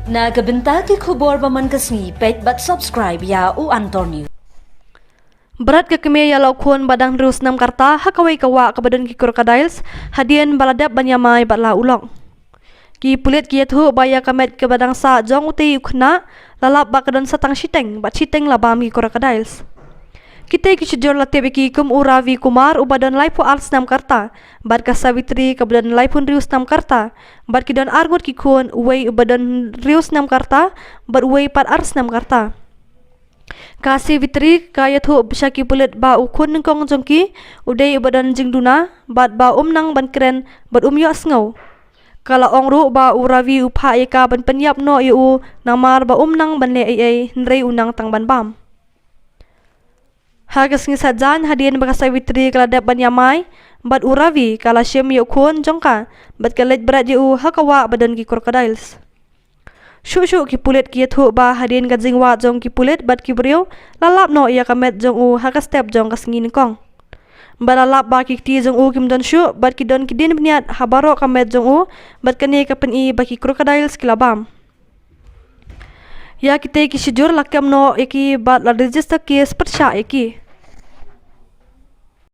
Nagabenta ki khubor baman kasmi page bat subscribe ya u Antonio. Berat ke kemia ya laukun badang terus nam karta hakawai kawa kebadan ki crocodiles hadian baladap banyamai batla ulong. Ki pulit ki yathu baya kamet ke badang sa jong uti ukhna lalap bakadon satang shiteng bat shiteng labam ki crocodiles. Kita ki sejor latib ki kum uravi kumar ubadan laipu ars nam karta bat kasavitri kebadan laipun rius nam karta bat kidon argut ki kun uwei ubadan rius nam karta bat uwei pat ars nam karta. Kasih vitri kaya thu syaki pulit ba ukun nengkong jongki udai ubadan jingduna bat ba nang ban keren bat yo asngau. Kalau ongru ba uravi upha eka ban penyap no yu namar ba nang ban le ai nrei unang tang ban bam. Hagas ngi sajan hadian bakasa vitri kaladap ban yamai bat uravi kala syem yu kun jongka bat kalet berat yu hakawa badan ki crocodiles. Shuk ki pulit ki yathu ba hadian ka jingwa jong ki pulit bat ki brio lalap no ya kamet jong u haka step jong ka sngin kong. Balalap ba ki ti jong u kim don shu bat ki don ki din bniat habaro kamet jong u bat kani ka pen i ba ki crocodiles ki labam. Ya kita ki sejur lakam no iki bat la register ki seperti iki.